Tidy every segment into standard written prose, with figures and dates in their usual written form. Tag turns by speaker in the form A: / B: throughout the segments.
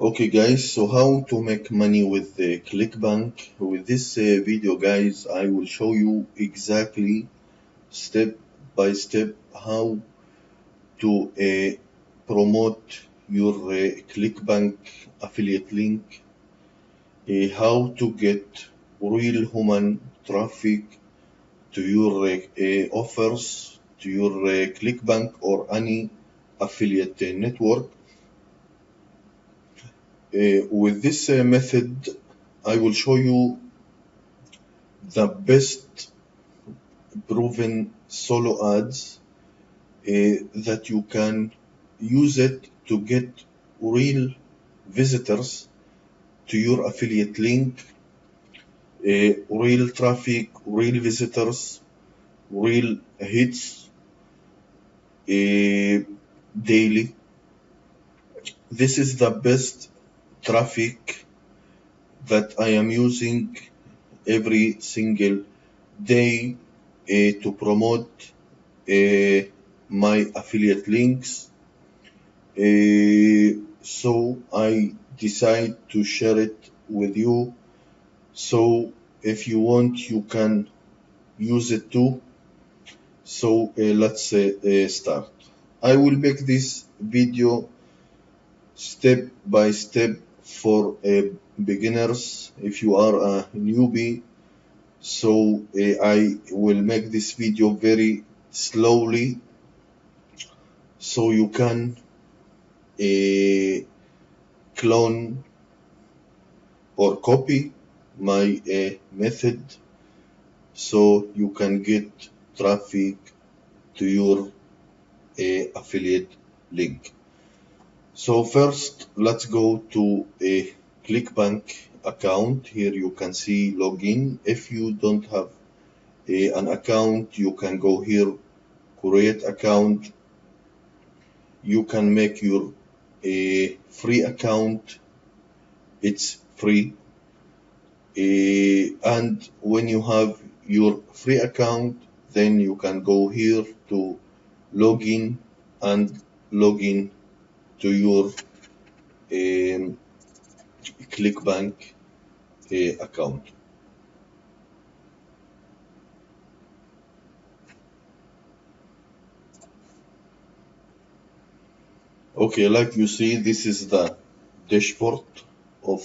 A: Okay guys, so how to make money with the ClickBank. With this video guys, I will show you exactly step by step how to promote your ClickBank affiliate link, how to get real human traffic to your offers, to your ClickBank or any affiliate network. With this method, I will show you the best proven solo ads that you can use it to get real visitors to your affiliate link, real traffic, real visitors, real hits daily. This is the best traffic that I am using every single day to promote my affiliate links. So I decide to share it with you. So if you want, you can use it too. So let's start. I will make this video step by step for beginners. If you are a newbie, so I will make this video very slowly so you can clone or copy my method so you can get traffic to your affiliate link. So first, let's go to a ClickBank account. Here you can see login. If you don't have an account, you can go here, create account. You can make your free account. It's free. And when you have your free account, then you can go here to login and login to your ClickBank account. Okay, like you see, this is the dashboard of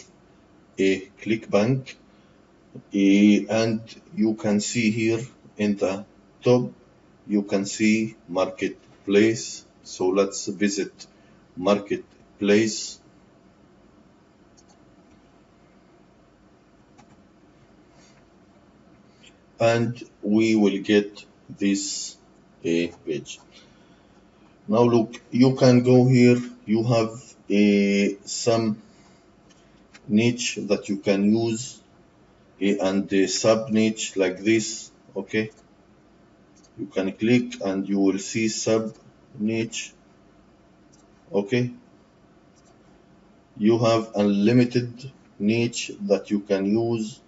A: a ClickBank, and you can see here in the top, you can see marketplace. So let's visit marketplace. And we will get this page. Now look, you can go here, you have some niche that you can use and the sub niche like this. Okay, you can click and you will see sub niche. Okay, you have unlimited niche that you can use.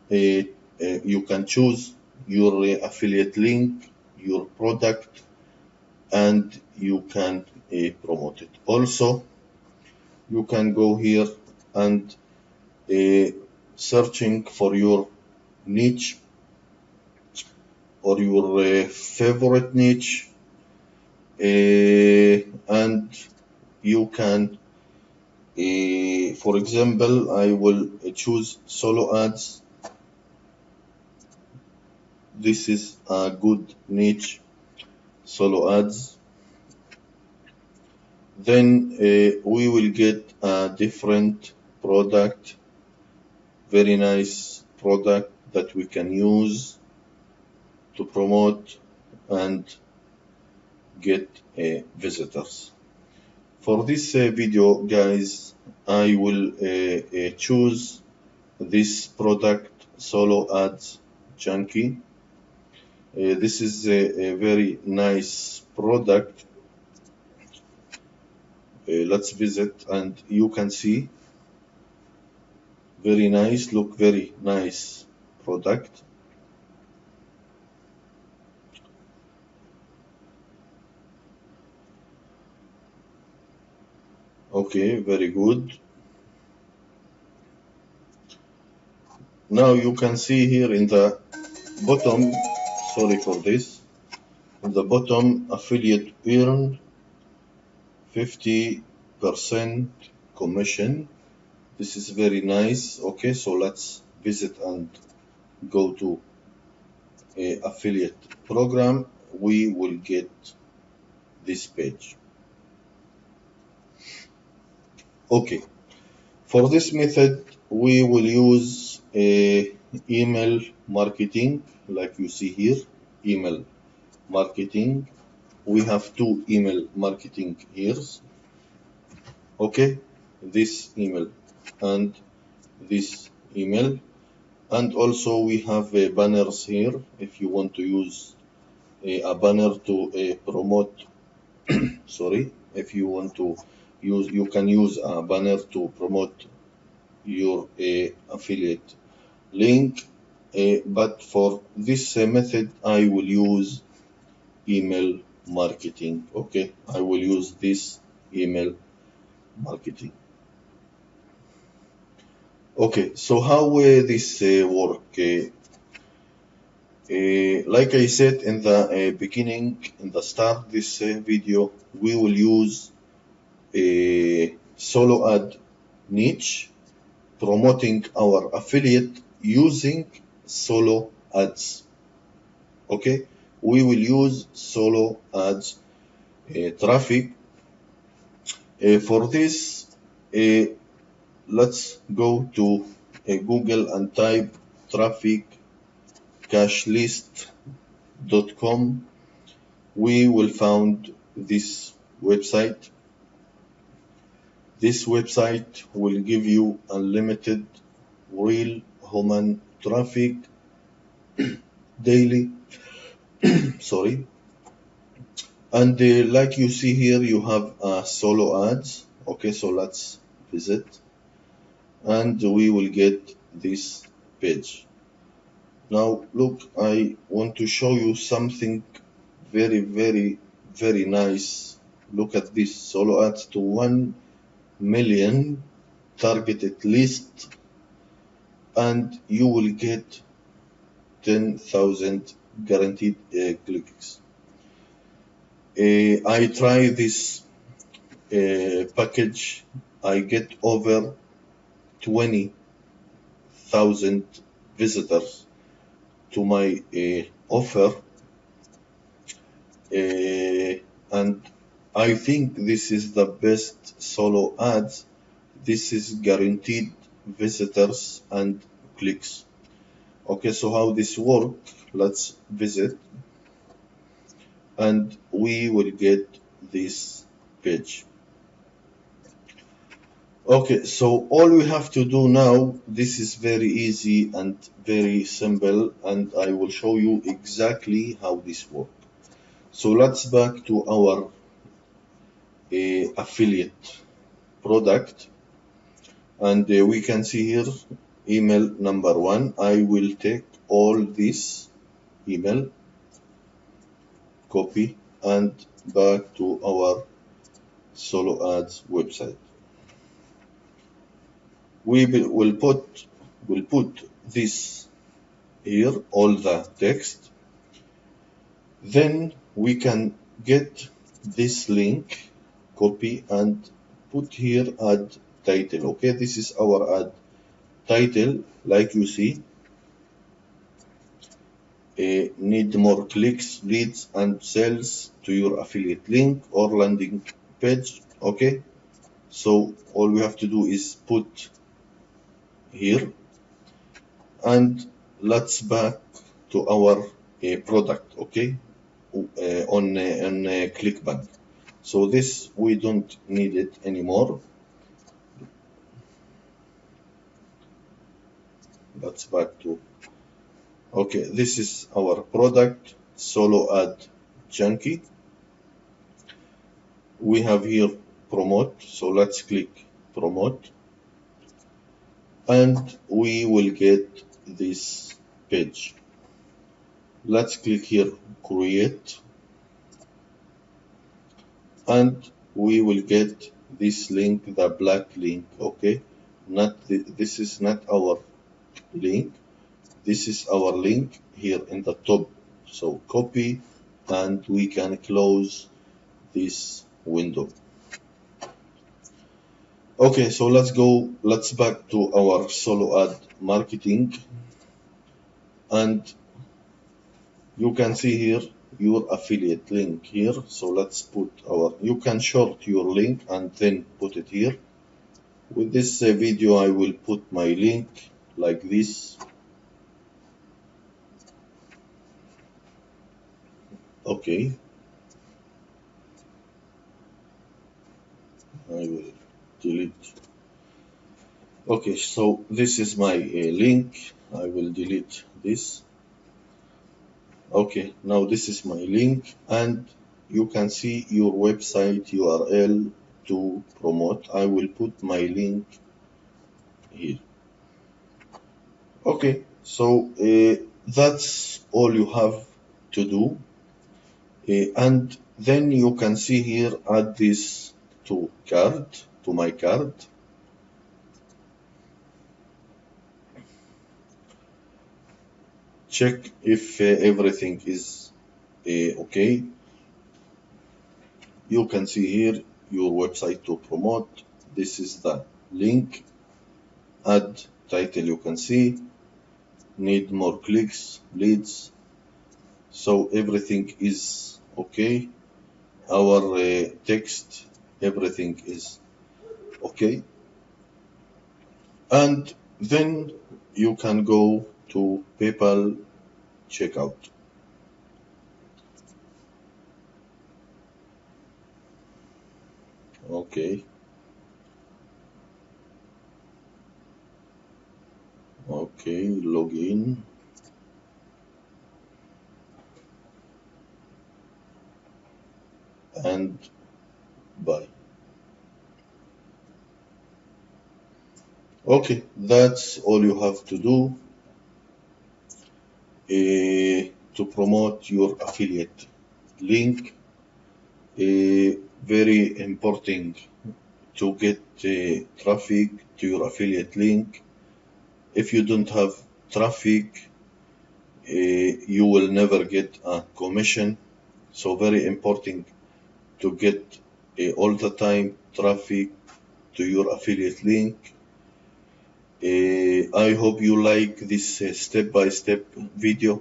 A: You can choose your affiliate link, your product, and you can promote it. Also, you can go here and searching for your niche or your favorite niche, and you can, for example, I will choose solo ads. This is a good niche, solo ads. Then we will get a different product, very nice product that we can use to promote and get visitors. For this video, guys, I will choose this product, solo ads junkie. This is a very nice product. Let's visit and you can see very nice, look very nice product. Okay, very good. Now you can see here in the bottom, sorry for this, in the bottom, affiliate earn 50% commission. This is very nice. Okay, so let's visit and go to a affiliate program. We will get this page. Okay, for this method we will use a email marketing, like you see here, email marketing. We have two email marketing here. Okay, this email and this email, and also we have banners here. If you want to use a banner to promote, sorry, if you want to use, you can use a banner to promote your affiliate link. But for this method I will use email marketing. Okay, I will use this email marketing. Okay, so how this work? Like I said in the beginning, in the start this video, we will use a solo ad niche, promoting our affiliate using solo ads. Okay, we will use solo ads traffic. For this, let's go to Google and type trafficcashlist.com. We will find this website. This website will give you unlimited real human traffic daily. Sorry. And like you see here, you have solo ads. Okay, so let's visit. And we will get this page. Now look, I want to show you something very, very, very nice. Look at this, solo ads to 1 million targeted list, and you will get 10,000 guaranteed clicks. I try this package. I get over 20,000 visitors to my offer, and I think this is the best solo ads. This is guaranteed visitors and clicks. Okay, so how this work? Let's visit, and we will get this page. Okay, so all we have to do now, this is very easy and very simple, and I will show you exactly how this works. So let's back to our affiliate product, and we can see here email number 1. I will take all this email, copy, and back to our solo ads website. We will put this here, all the text. Then we can get this link, copy, and put here ad title. Okay, this is our ad title. Like you see, need more clicks, leads, and sales to your affiliate link or landing page. Okay, so all we have to do is put here, and let's back to our product. Okay, on ClickBank. So this, we don't need it anymore. Let's back to, okay, this is our product, solo ad junkie. We have here promote, so let's click promote, and we will get this page. Let's click here create, and we will get this link, the black link, okay? This is not our link. This is our link here in the top. So copy, and we can close this window. Okay, so let's back to our solo ad marketing, and you can see here your affiliate link here. So let's put you can short your link and then put it here. With this video, I will put my link like this. Okay, I will delete. Okay, so this is my link. I will delete this. Okay, now this is my link, and you can see your website URL to promote. I will put my link here. Okay, so that's all you have to do. And then you can see here, add this to my card. Check if everything is okay. You can see here your website to promote. This is the link. Add title, you can see. Need more clicks, leads. So everything is okay. Our text, everything is okay. And then you can go to PayPal checkout. Okay. Okay, login. And buy. Okay, that's all you have to do to promote your affiliate link. Very important to get traffic to your affiliate link. If you don't have traffic, you will never get a commission. So very important to get all the time traffic to your affiliate link. I hope you like this step-by-step video.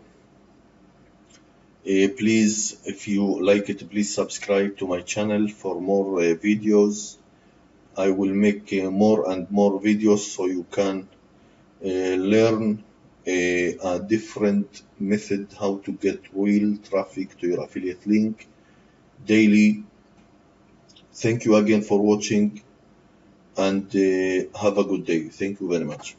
A: Please, if you like it, please subscribe to my channel for more videos. I will make more and more videos so you can learn a different method how to get real traffic to your affiliate link daily. Thank you again for watching, and have a good day. Thank you very much.